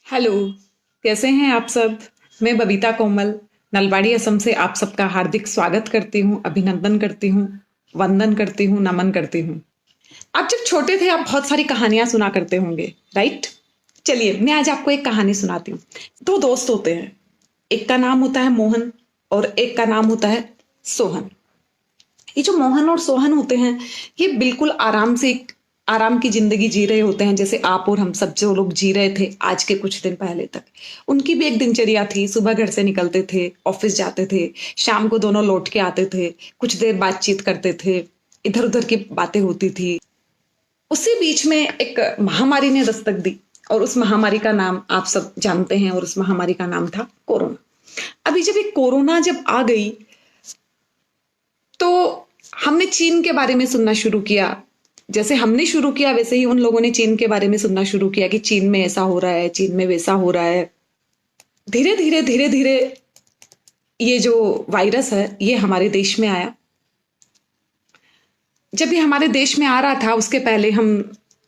Hello. कैसे हैं आप सब। मैं बबीता कोमल नलबाड़ी असम से आप सबका हार्दिक स्वागत करती हूँ, अभिनंदन करती हूँ, वंदन करती हूँ, नमन करती हूँ। आप जब छोटे थे आप बहुत सारी कहानियां सुना करते होंगे, राइट। चलिए मैं आज आपको एक कहानी सुनाती हूँ। दो दोस्त होते हैं, एक का नाम होता है मोहन और एक का नाम होता है सोहन। ये जो मोहन और सोहन होते हैं ये बिल्कुल आराम की जिंदगी जी रहे होते हैं, जैसे आप और हम सब जो लोग जी रहे थे आज के कुछ दिन पहले तक। उनकी भी एक दिनचर्या थी, सुबह घर से निकलते थे, ऑफिस जाते थे, शाम को दोनों लौट के आते थे, कुछ देर बातचीत करते थे, इधर उधर की बातें होती थी। उसी बीच में एक महामारी ने दस्तक दी और उस महामारी का नाम आप सब जानते हैं, और उस महामारी का नाम था कोरोना। अभी जब ये कोरोना जब आ गई तो हमने चीन के बारे में सुनना शुरू किया। जैसे हमने शुरू किया वैसे ही उन लोगों ने चीन के बारे में सुनना शुरू किया कि चीन में ऐसा हो रहा है, चीन में वैसा हो रहा है। धीरे धीरे ये जो वायरस है ये हमारे देश में आया। जब ये हमारे देश में आ रहा था उसके पहले हम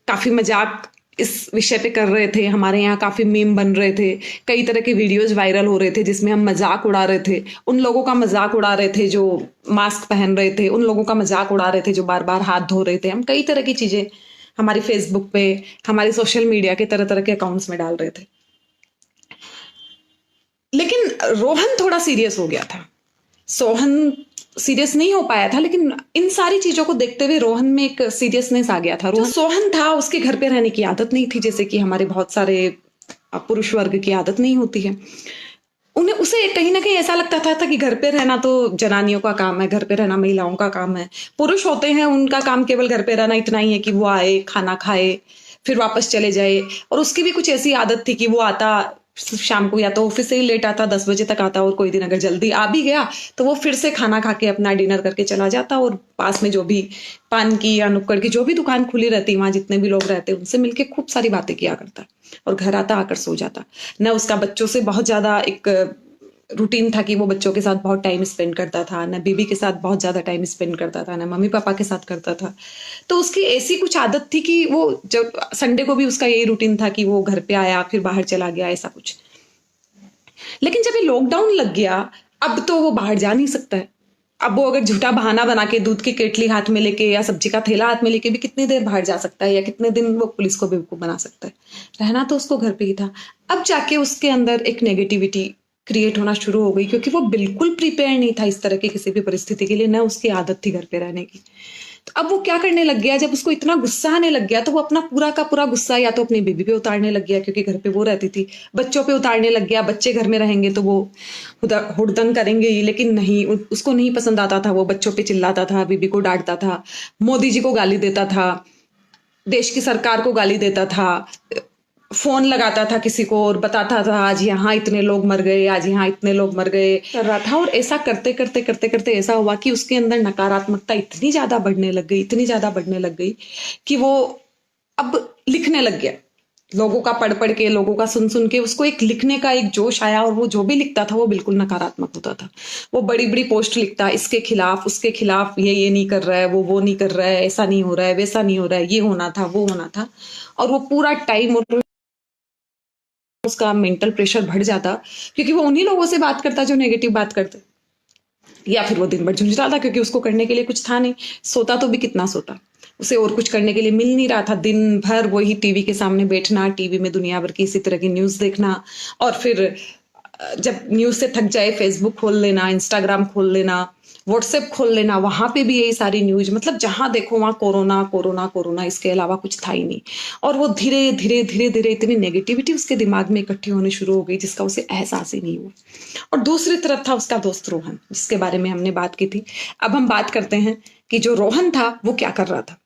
काफी मजाक इस विषय पे कर रहे थे, हमारे यहाँ काफी मीम बन रहे थे, कई तरह के वीडियोस वायरल हो रहे थे जिसमें हम मजाक उड़ा रहे थे, उन लोगों का मजाक उड़ा रहे थे जो मास्क पहन रहे थे, उन लोगों का मजाक उड़ा रहे थे जो बार बार हाथ धो रहे थे। हम कई तरह की चीजें हमारी फेसबुक पे, हमारे सोशल मीडिया के तरह तरह के अकाउंट्स में डाल रहे थे। लेकिन रोहन थोड़ा सीरियस हो गया था। सोहन सीरियस नहीं हो पाया था, लेकिन इन सारी चीजों को देखते हुए रोहन में एक सीरियसनेस आ गया था। जो सोहन था उसके घर पे रहने की आदत नहीं थी, जैसे कि हमारे बहुत सारे पुरुष वर्ग की आदत नहीं होती है। उन्हें उसे कहीं ना कहीं ऐसा लगता था कि घर पे रहना तो जनानियों का काम है, घर पे रहना महिलाओं का काम है। पुरुष होते हैं उनका काम केवल घर पे रहना इतना ही है कि वो आए, खाना खाए, फिर वापस चले जाए। और उसकी भी कुछ ऐसी आदत थी कि वो आता शाम को, या तो ऑफिस से ही लेट आता, 10 बजे तक आता, और कोई दिन अगर जल्दी आ भी गया तो वो फिर से खाना खा के अपना डिनर करके चला जाता, और पास में जो भी पान की या नुक्कड़ की जो भी दुकान खुली रहती वहां जितने भी लोग रहते उनसे मिलके खूब सारी बातें किया करता और घर आता आकर सो जाता। न उसका बच्चों से बहुत ज्यादा एक रूटीन था कि वो बच्चों के साथ बहुत टाइम स्पेंड करता था, न बीबी के साथ बहुत ज्यादा टाइम स्पेंड करता था, न मम्मी पापा के साथ करता था। तो उसकी ऐसी कुछ आदत थी कि वो जब संडे को भी उसका यही रूटीन था कि वो घर पे आया फिर बाहर चला गया, ऐसा कुछ। लेकिन जब ये लॉकडाउन लग गया अब तो वो बाहर जा नहीं सकता है। अब वो अगर झूठा बहाना बना के दूध की केटली हाथ में लेके या सब्जी का थैला हाथ में लेके भी कितनी देर बाहर जा सकता है, या कितने दिन वो पुलिस को बेवकूफ बना सकता है। रहना तो उसको घर पे ही था। अब जाके उसके अंदर एक नेगेटिविटी क्रिएट होना शुरू हो गई, क्योंकि वो बिल्कुल प्रिपेयर नहीं था इस तरह की किसी भी परिस्थिति के लिए, न उसकी आदत थी घर पे रहने की। तो अब वो क्या करने लग गया, जब उसको इतना गुस्सा आने लग गया तो वो अपना पूरा का पूरा गुस्सा या तो अपनी बीबी पे उतारने लग गया, क्योंकि घर पे वो रहती थी, बच्चों पे उतारने लग गया। बच्चे घर में रहेंगे तो वो हुड़दंग करेंगे ही, लेकिन नहीं, उसको नहीं पसंद आता था। वो बच्चों पे चिल्लाता था, बीबी को डांटता था, मोदी जी को गाली देता था, देश की सरकार को गाली देता था, फोन लगाता था किसी को और बताता था आज यहाँ इतने लोग मर गए, आज यहाँ इतने लोग मर गए कर रहा था। और ऐसा करते करते करते करते ऐसा हुआ कि उसके अंदर नकारात्मकता इतनी ज्यादा बढ़ने लग गई, इतनी ज्यादा बढ़ने लग गई कि वो अब लिखने लग गया। लोगों का पढ़ पढ़ के, लोगों का सुन सुन के उसको एक लिखने का एक जोश आया, और वो जो भी लिखता था वो बिल्कुल नकारात्मक होता था। वो बड़ी बड़ी पोस्ट लिखता, इसके खिलाफ उसके खिलाफ, ये नहीं कर रहा है, वो नहीं कर रहा है, ऐसा नहीं हो रहा है, वैसा नहीं हो रहा है, ये होना था, वो होना था। और वो पूरा टाइम और उसका मेंटल प्रेशर बढ़ जाता, क्योंकि वो उन्हीं लोगों से बात करता जो नेगेटिव बात करते, या फिर वो दिन भर झुंझुला था क्योंकि उसको करने के लिए कुछ था नहीं। सोता तो भी कितना सोता, उसे और कुछ करने के लिए मिल नहीं रहा था। दिन भर वही टीवी के सामने बैठना, टीवी में दुनिया भर की इसी तरह की न्यूज देखना, और फिर जब न्यूज से थक जाए फेसबुक खोल लेना, इंस्टाग्राम खोल लेना, व्हाट्सएप खोल लेना, वहां पे भी यही सारी न्यूज, मतलब जहां देखो वहां कोरोना कोरोना कोरोना, इसके अलावा कुछ था ही नहीं। और वो धीरे धीरे धीरे धीरे इतनी नेगेटिविटी उसके दिमाग में इकट्ठी होने शुरू हो गई जिसका उसे एहसास ही नहीं हुआ। और दूसरी तरफ था उसका दोस्त रोहन, जिसके बारे में हमने बात की थी। अब हम बात करते हैं कि जो रोहन था वो क्या कर रहा था।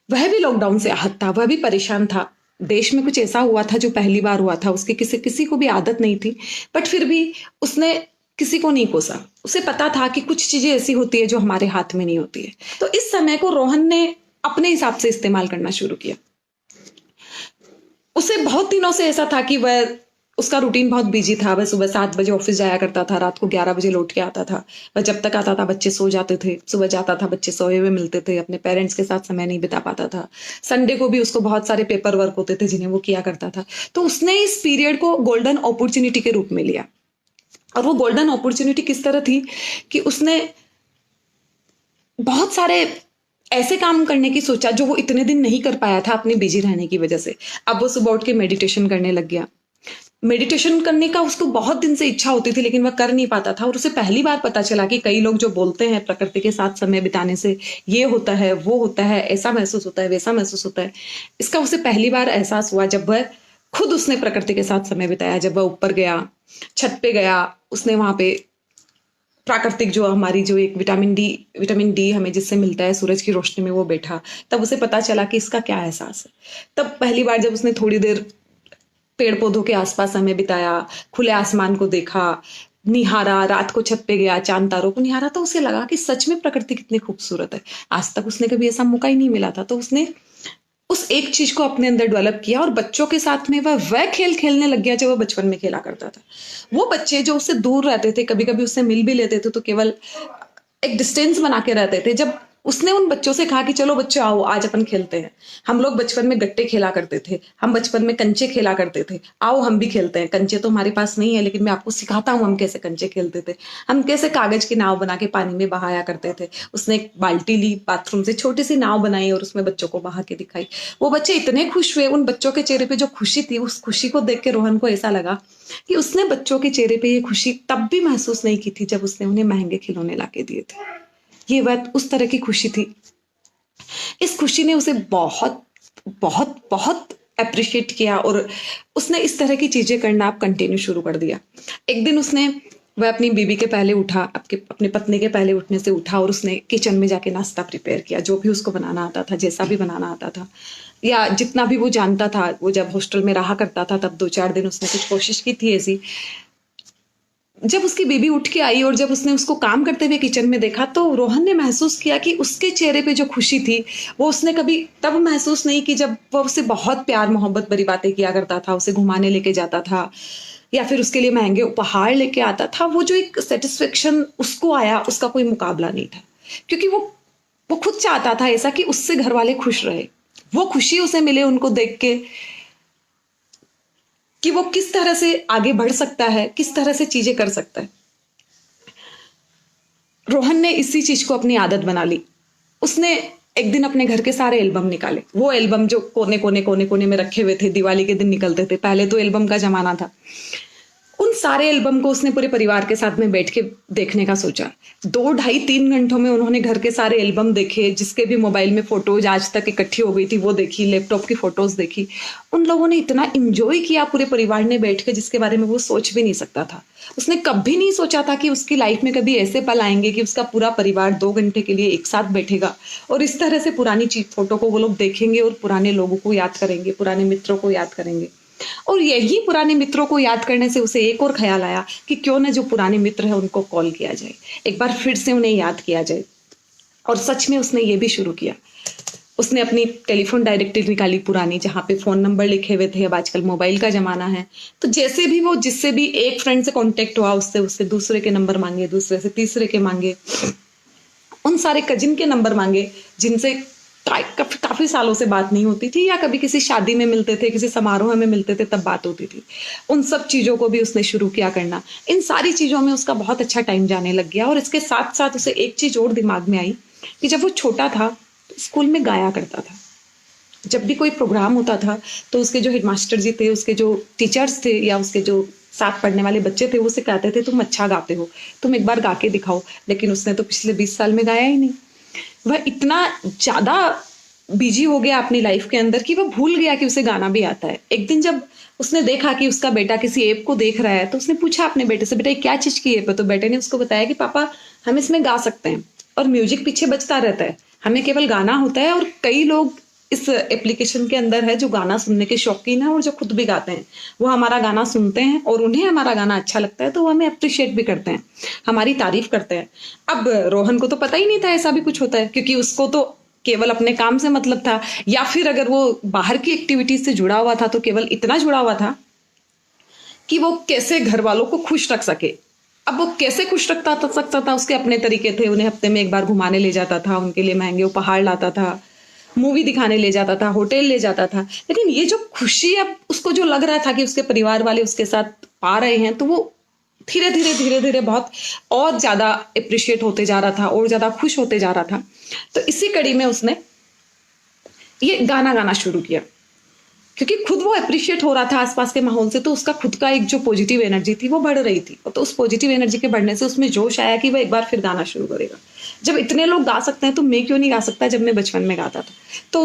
वह भी लॉकडाउन से आहत था, वह भी परेशान था। देश में कुछ ऐसा हुआ था जो पहली बार हुआ था, उसकी किसी किसी को भी आदत नहीं थी, बट फिर भी उसने किसी को नहीं कोसा। उसे पता था कि कुछ चीजें ऐसी होती है जो हमारे हाथ में नहीं होती है। तो इस समय को रोहन ने अपने हिसाब से इस्तेमाल करना शुरू किया। उसे बहुत दिनों से ऐसा था कि वह उसका रूटीन बहुत बिजी था। वह सुबह 7 बजे ऑफिस जाया करता था, रात को 11 बजे लौट के आता था। वह जब तक आता था बच्चे सो जाते थे, सुबह जाता था बच्चे सोए हुए मिलते थे, अपने पेरेंट्स के साथ समय नहीं बिता पाता था। संडे को भी उसको बहुत सारे पेपर वर्क होते थे जिन्हें वो किया करता था। तो उसने इस पीरियड को गोल्डन अपॉर्चुनिटी के रूप में लिया। और वो गोल्डन अपॉर्चुनिटी किस तरह थी कि उसने बहुत सारे ऐसे काम करने की सोचा जो वो इतने दिन नहीं कर पाया था अपने बिजी रहने की वजह से। अब वो सुबह उठ के मेडिटेशन करने लग गया। मेडिटेशन करने का उसको बहुत दिन से इच्छा होती थी, लेकिन वह कर नहीं पाता था। और उसे पहली बार पता चला कि कई लोग जो बोलते हैं प्रकृति के साथ समय बिताने से ये होता है, वो होता है, ऐसा महसूस होता है, वैसा महसूस होता है, इसका उसे पहली बार एहसास हुआ जब वह खुद उसने प्रकृति के साथ समय बिताया। जब वह ऊपर गया, छत पे गया, उसने वहां पे प्राकृतिक जो हमारी जो एक विटामिन डी हमें जिससे मिलता है सूरज की रोशनी में, वो बैठा, तब उसे पता चला कि इसका क्या एहसास है। तब पहली बार जब उसने थोड़ी देर पेड़ पौधों के आसपास समय बिताया, खुले आसमान को देखा, निहारा, रात को छत पे गया, चांद तारों को निहारा, तो उसे लगा कि सच में प्रकृति कितनी खूबसूरत है। आज तक उसने कभी ऐसा मौका ही नहीं मिला था। तो उसने उस एक चीज को अपने अंदर डेवलप किया और बच्चों के साथ में वह खेल खेलने लग गया जो वह बचपन में खेला करता था। वो बच्चे जो उससे दूर रहते थे, कभी कभी उससे मिल भी लेते थे तो केवल एक डिस्टेंस बना के रहते थे, जब उसने उन बच्चों से कहा कि चलो बच्चों आओ आज अपन खेलते हैं। हम लोग बचपन में गट्टे खेला करते थे, हम बचपन में कंचे खेला करते थे, आओ हम भी खेलते हैं। कंचे तो हमारे पास नहीं है, लेकिन मैं आपको सिखाता हूँ हम कैसे कंचे खेलते थे, हम कैसे कागज की नाव बना के पानी में बहाया करते थे। उसने एक बाल्टी ली, बाथरूम से छोटी सी नाव बनाई और उसमें बच्चों को बहा के दिखाई। वो बच्चे इतने खुश हुए, उन बच्चों के चेहरे पे जो खुशी थी, उस खुशी को देख के रोहन को ऐसा लगा कि उसने बच्चों के चेहरे पे ये खुशी तब भी महसूस नहीं की थी जब उसने उन्हें महंगे खिलौने लाके दिए थे। ये बात उस तरह की खुशी थी। इस खुशी ने उसे बहुत बहुत बहुत अप्रिशिएट किया और उसने इस तरह की चीजें करना अब कंटिन्यू शुरू कर दिया। एक दिन वह अपनी बीबी के पहले उठा, अपनी पत्नी के पहले उठने से उठा और उसने किचन में जाके नाश्ता प्रिपेयर किया, जो भी उसको बनाना आता था, जैसा भी बनाना आता था या जितना भी वो जानता था। वो जब हॉस्टल में रहा करता था तब 2-4 दिन उसने कुछ कोशिश की थी ऐसी। जब उसकी बीबी उठ के आई और जब उसने उसको काम करते हुए किचन में देखा, तो रोहन ने महसूस किया कि उसके चेहरे पे जो खुशी थी वो उसने कभी तब महसूस नहीं की जब वो उससे बहुत प्यार मोहब्बत भरी बातें किया करता था, उसे घुमाने लेके जाता था या फिर उसके लिए महंगे उपहार लेके आता था। वो जो एक सेटिस्फेक्शन उसको आया, उसका कोई मुकाबला नहीं था, क्योंकि वो खुद चाहता था ऐसा कि उससे घर वाले खुश रहे। वो खुशी उसे मिले उनको देख के कि वो किस तरह से आगे बढ़ सकता है, किस तरह से चीजें कर सकता है। रोहन ने इसी चीज को अपनी आदत बना ली। उसने एक दिन अपने घर के सारे एल्बम निकाले, वो एल्बम जो कोने कोने कोने कोने में रखे हुए थे, दिवाली के दिन निकलते थे, पहले तो एल्बम का जमाना था। उन सारे एल्बम को उसने पूरे परिवार के साथ में बैठ के देखने का सोचा। 2-2.5-3 घंटों में उन्होंने घर के सारे एल्बम देखे, जिसके भी मोबाइल में फोटोज आज तक इकट्ठी हो गई थी वो देखी, लैपटॉप की फोटोज देखी। उन लोगों ने इतना इंजॉय किया पूरे परिवार ने बैठ के, जिसके बारे में वो सोच भी नहीं सकता था। उसने कभी नहीं सोचा था कि उसकी लाइफ में कभी ऐसे पल आएंगे कि उसका पूरा परिवार 2 घंटे के लिए एक साथ बैठेगा और इस तरह से पुरानी फोटो को वो लोग देखेंगे और पुराने लोगों को याद करेंगे, पुराने मित्रों को याद करेंगे। और यही पुराने मित्रों को याद करने से उसे एक और ख्याल आया कि क्यों न जो पुराने मित्र हैं उनको कॉल किया जाए, एक बार फिर से उन्हें याद किया जाए। और सच में उसने ये भी शुरू किया। उसने अपनी टेलीफोन डायरेक्टरी निकाली पुरानी, जहाँ पे फोन नंबर लिखे हुए थे। अब आजकल मोबाइल का जमाना है, तो जैसे भी वो जिससे भी एक फ्रेंड से कांटेक्ट हुआ, उससे दूसरे के नंबर मांगे, दूसरे से तीसरे के मांगे, उन सारे कजिन के नंबर मांगे जिनसे काफी सालों से बात नहीं होती थी, या कभी किसी शादी में मिलते थे, किसी समारोह में मिलते थे तब बात होती थी। उन सब चीजों को भी उसने शुरू किया करना। इन सारी चीजों में उसका बहुत अच्छा टाइम जाने लग गया। और इसके साथ साथ उसे एक चीज और दिमाग में आई कि जब वो छोटा था तो स्कूल में गाया करता था। जब भी कोई प्रोग्राम होता था तो उसके जो हेडमास्टर जी थे, उसके जो टीचर्स थे या उसके जो साथ पढ़ने वाले बच्चे थे, वो उसे कहते थे तुम अच्छा गाते हो, तुम एक बार गा के दिखाओ। लेकिन उसने तो पिछले 20 साल में गाया ही नहीं। वह इतना ज्यादा बिजी हो गया अपनी लाइफ के अंदर कि वह भूल गया कि उसे गाना भी आता है। एक दिन जब उसने देखा कि उसका बेटा किसी ऐप को देख रहा है, तो उसने पूछा अपने बेटे से, बेटा ये क्या चीज की ऐप है? तो बेटे ने उसको बताया कि पापा हम इसमें गा सकते हैं और म्यूजिक पीछे बजता रहता है, हमें केवल गाना होता है। और कई लोग इस एप्लीकेशन के अंदर है जो गाना सुनने के शौकीन है और जो खुद भी गाते हैं। वो हमारा गाना सुनते हैं और उन्हें हमारा गाना अच्छा लगता है तो वो हमें अप्रिशिएट भी करते हैं, हमारी तारीफ करते हैं। अब रोहन को तो पता ही नहीं था ऐसा भी कुछ होता है, क्योंकि उसको तो केवल अपने काम से मतलब था, या फिर अगर वो बाहर की एक्टिविटीज से जुड़ा हुआ था तो केवल इतना जुड़ा हुआ था कि वो कैसे घर वालों को खुश रख सके। अब वो कैसे खुश रखता सकता था, उसके अपने तरीके थे। उन्हें हफ्ते में एक बार घुमाने ले जाता था, उनके लिए महंगे उपहार लाता था, मूवी दिखाने ले जाता था, होटल ले जाता था। लेकिन ये जो खुशी अब उसको जो लग रहा था कि उसके परिवार वाले उसके साथ पा रहे हैं, तो वो धीरे धीरे धीरे धीरे बहुत और ज्यादा अप्रिशिएट होते जा रहा था और ज्यादा खुश होते जा रहा था। तो इसी कड़ी में उसने ये गाना गाना शुरू किया, क्योंकि खुद वो अप्रिशिएट हो रहा था आसपास के माहौल से, तो उसका खुद का एक जो पॉजिटिव एनर्जी थी वो बढ़ रही थी। तो उस पॉजिटिव एनर्जी के बढ़ने से उसमें जोश आया कि वो एक बार फिर गाना शुरू करेगा। जब इतने लोग गा सकते हैं तो मैं क्यों नहीं गा सकता, जब मैं बचपन में गाता था। तो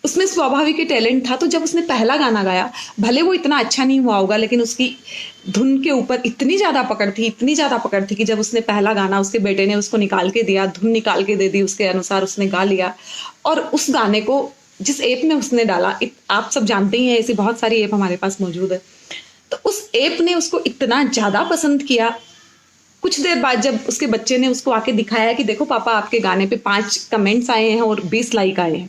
उसमें स्वाभाविक ही टैलेंट था। तो जब उसने पहला गाना गाया, भले वो इतना अच्छा नहीं हुआ होगा, लेकिन उसकी धुन के ऊपर इतनी ज्यादा पकड़ थी, इतनी ज्यादा पकड़ थी कि जब उसने पहला गाना, उसके बेटे ने उसको निकाल के दिया, धुन निकाल के दे दी, उसके अनुसार उसने गा लिया। और उस गाने को जिस ऐप में उसने डाला, आप सब जानते ही हैं ऐसी बहुत सारी ऐप हमारे पास मौजूद है, तो उस ऐप ने उसको इतना ज्यादा पसंद किया। कुछ देर बाद जब उसके बच्चे ने उसको आके दिखाया कि देखो पापा, आपके गाने पे 5 कमेंट्स आए हैं और 20 लाइक आए हैं।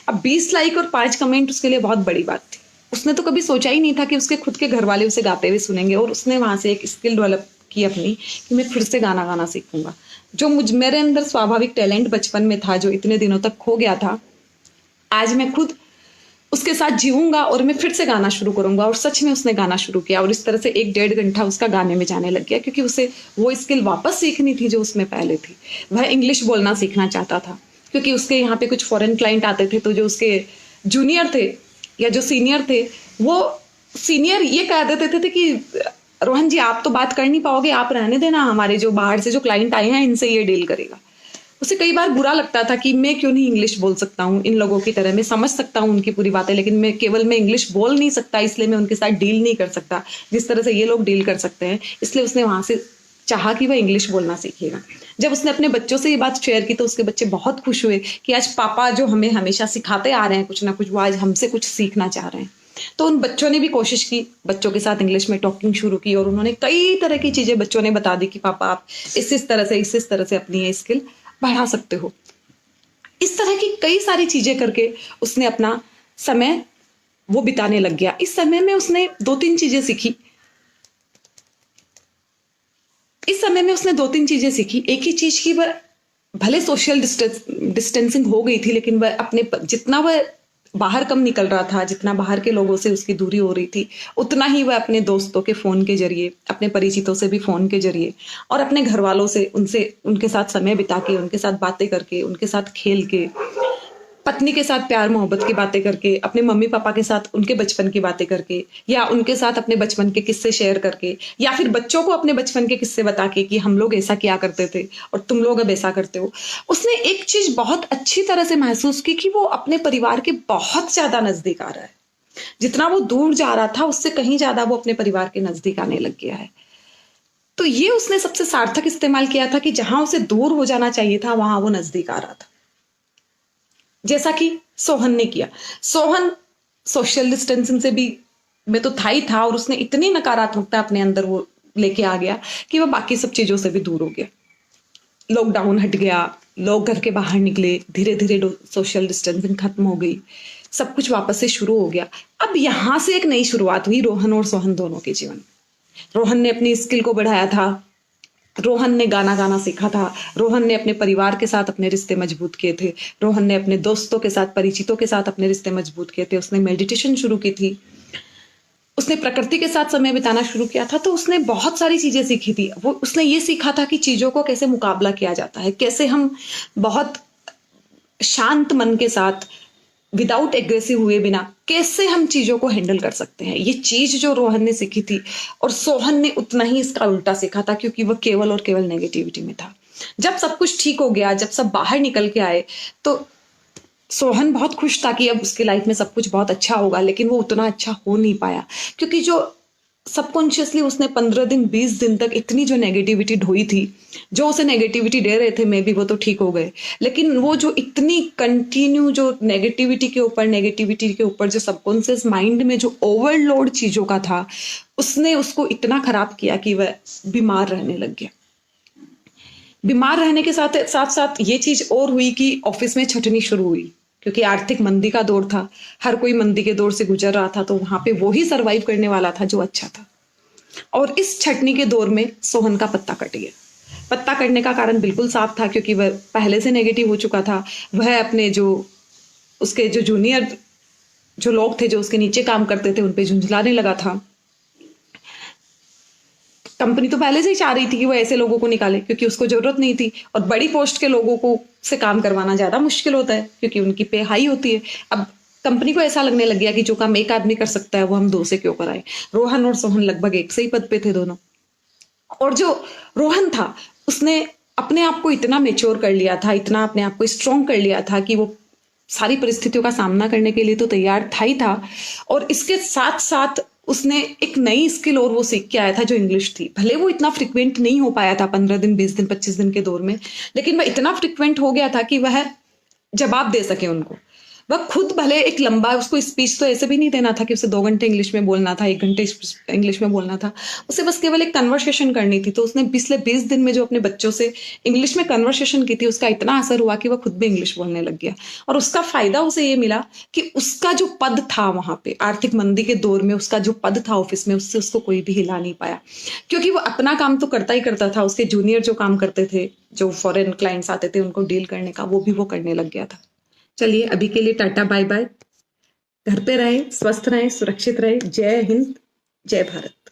अब 20 लाइक और 5 कमेंट उसके लिए बहुत बड़ी बात थी। उसने तो कभी सोचा ही नहीं था कि उसके खुद के घर वाले उसे गाते हुए सुनेंगे। और उसने वहां से एक स्किल डेवलप की अपनी, कि मैं फिर से गाना गाना सीखूंगा। जो मेरे अंदर स्वाभाविक टैलेंट बचपन में था, जो इतने दिनों तक खो गया था, आज मैं खुद उसके साथ जीऊंगा और मैं फिर से गाना शुरू करूंगा। और सच में उसने गाना शुरू किया और इस तरह से 1-1.5 घंटा उसका गाने में जाने लग गया, क्योंकि उसे वो स्किल वापस सीखनी थी जो उसमें पहले थी। वह इंग्लिश बोलना सीखना चाहता था, क्योंकि उसके यहाँ पे कुछ फॉरेन क्लाइंट आते थे, तो जो उसके जूनियर थे या जो सीनियर थे, वो सीनियर ये कह देते थे कि रोहन जी, आप तो बात कर नहीं पाओगे, आप रहने देना, हमारे जो बाहर से जो क्लाइंट आए हैं इनसे ये डील करेगा। उसे कई बार बुरा लगता था कि मैं क्यों नहीं इंग्लिश बोल सकता हूँ इन लोगों की तरह। मैं समझ सकता हूँ उनकी पूरी बातें, लेकिन मैं इंग्लिश बोल नहीं सकता, इसलिए मैं उनके साथ डील नहीं कर सकता जिस तरह से ये लोग डील कर सकते हैं। इसलिए उसने वहां से चाहा कि वह इंग्लिश बोलना सीखेगा। जब उसने अपने बच्चों से ये बात शेयर की तो उसके बच्चे बहुत खुश हुए कि आज पापा जो हमें हमेशा सिखाते आ रहे हैं कुछ ना कुछ, वो आज हमसे कुछ सीखना चाह रहे हैं। तो उन बच्चों ने भी कोशिश की, बच्चों के साथ इंग्लिश में टॉकिंग शुरू की, और उन्होंने कई तरह की चीजें बच्चों ने बता दी कि पापा आप इस तरह से अपनी ये स्किल बढ़ा सकते हो। इस तरह की कई सारी चीजें करके उसने अपना समय वो बिताने लग गया। इस समय में उसने 2-3 चीजें सीखी। एक ही चीज की, वह भले सोशल डिस्टेंसिंग हो गई थी, लेकिन वह अपने जितना वह बाहर कम निकल रहा था, जितना बाहर के लोगों से उसकी दूरी हो रही थी, उतना ही वह अपने दोस्तों के फोन के जरिए, अपने परिचितों से भी फोन के जरिए, और अपने घर वालों से उनके साथ समय बिता के, उनके साथ बातें करके, उनके साथ खेल के, पत्नी के साथ प्यार मोहब्बत की बातें करके, अपने मम्मी पापा के साथ उनके बचपन की बातें करके, या उनके साथ अपने बचपन के किस्से शेयर करके, या फिर बच्चों को अपने बचपन के किस्से बता के कि हम लोग ऐसा किया करते थे और तुम लोग अब ऐसा करते हो। उसने एक चीज बहुत अच्छी तरह से महसूस की कि वो अपने परिवार के बहुत ज्यादा नजदीक आ रहा है। जितना वो दूर जा रहा था उससे कहीं ज्यादा वो अपने परिवार के नजदीक आने लग गया है। तो ये उसने सबसे सार्थक इस्तेमाल किया था कि जहां उसे दूर हो जाना चाहिए था वहां वो नजदीक आ रहा था, जैसा कि सोहन ने किया। सोहन सोशल डिस्टेंसिंग से भी में तो था ही था, और उसने इतनी नकारात्मकता अपने अंदर वो लेके आ गया कि वह बाकी सब चीजों से भी दूर हो गया। लॉकडाउन हट गया, लोग घर के बाहर निकले, धीरे धीरे सोशल डिस्टेंसिंग खत्म हो गई, सब कुछ वापस से शुरू हो गया। अब यहां से एक नई शुरुआत हुई रोहन और सोहन दोनों के जीवन में। रोहन ने अपनी स्किल को बढ़ाया था, रोहन ने गाना गाना सीखा था, रोहन ने अपने परिवार के साथ अपने रिश्ते मजबूत किए थे, रोहन ने अपने दोस्तों के साथ, परिचितों के साथ अपने रिश्ते मजबूत किए थे, उसने मेडिटेशन शुरू की थी, उसने प्रकृति के साथ समय बिताना शुरू किया था। तो उसने बहुत सारी चीजें सीखी थी। उसने ये सीखा था कि चीजों को कैसे मुकाबला किया जाता है, कैसे हम बहुत शांत मन के साथ, विदाउट एग्रेसिव हुए बिना, कैसे हम चीजों को हैंडल कर सकते हैं। ये चीज जो रोहन ने सीखी थी, और सोहन ने उतना ही इसका उल्टा सीखा था, क्योंकि वह केवल और केवल नेगेटिविटी में था। जब सब कुछ ठीक हो गया, जब सब बाहर निकल के आए, तो सोहन बहुत खुश था कि अब उसके लाइफ में सब कुछ बहुत अच्छा होगा, लेकिन वो उतना अच्छा हो नहीं पाया, क्योंकि जो सबकॉन्शियसली उसने 15 दिन 20 दिन तक इतनी जो नेगेटिविटी ढोई थी, जो उसे नेगेटिविटी दे रहे थे, मे बी वो तो ठीक हो गए, लेकिन वो जो इतनी कंटिन्यू जो नेगेटिविटी के ऊपर जो सबकॉन्शियस माइंड में जो ओवरलोड चीजों का था, उसने उसको इतना खराब किया कि वह बीमार रहने लग गया। बीमार रहने के साथ साथ ये चीज और हुई कि ऑफिस में छटनी शुरू हुई। क्योंकि आर्थिक मंदी का दौर था, हर कोई मंदी के दौर से गुजर रहा था, तो वहां पे वो ही सरवाइव करने वाला था जो अच्छा था। और इस छटनी के दौर में सोहन का पत्ता कट गया। पत्ता कटने का कारण बिल्कुल साफ था, क्योंकि वह पहले से नेगेटिव हो चुका था। वह अपने जो उसके जो जूनियर जो लोग थे जो उसके नीचे काम करते थे उन पे झुंझलाने लगा था। कंपनी तो पहले से ही चाह रही थी कि वो ऐसे लोगों को निकाले, क्योंकि उसको जरूरत नहीं थी, और बड़ी पोस्ट के लोगों को से काम करवाना ज्यादा मुश्किल होता है क्योंकि उनकी पे हाई होती है। अब कंपनी को ऐसा लगने लग गया कि जो काम एक आदमी कर सकता है वो हम दो से क्यों कराएं। रोहन और सोहन लगभग एक से ही पद पे थे दोनों। और जो रोहन था उसने अपने आप को इतना मेच्योर कर लिया था, इतना अपने आप को स्ट्रॉन्ग कर लिया था कि वो सारी परिस्थितियों का सामना करने के लिए तो तैयार था ही था। और इसके साथ साथ उसने एक नई स्किल और वो सीख के आया था जो इंग्लिश थी। भले वो इतना फ्रिक्वेंट नहीं हो पाया था 15 दिन 20 दिन 25 दिन के दौर में, लेकिन वह इतना फ्रिक्वेंट हो गया था कि वह जवाब दे सके उनको। वह खुद भले एक लंबा उसको स्पीच तो ऐसे भी नहीं देना था कि उसे 2 घंटे इंग्लिश में बोलना था, 1 घंटे इंग्लिश में बोलना था। उसे बस केवल एक कन्वर्सेशन करनी थी। तो उसने पिछले 20 दिन में जो अपने बच्चों से इंग्लिश में कन्वर्सेशन की थी उसका इतना असर हुआ कि वह खुद भी इंग्लिश बोलने लग गया। और उसका फायदा उसे ये मिला कि उसका जो पद था वहां पे आर्थिक मंदी के दौर में, उसका जो पद था ऑफिस में, उससे उसको कोई भी हिला नहीं पाया, क्योंकि वो अपना काम तो करता ही करता था। उसके जूनियर जो काम करते थे, जो फॉरेन क्लाइंट्स आते थे उनको डील करने का, वो भी वो करने लग गया था। चलिए अभी के लिए टाटा बाय बाय। घर पे रहें, स्वस्थ रहें, सुरक्षित रहें। जय हिंद, जय भारत।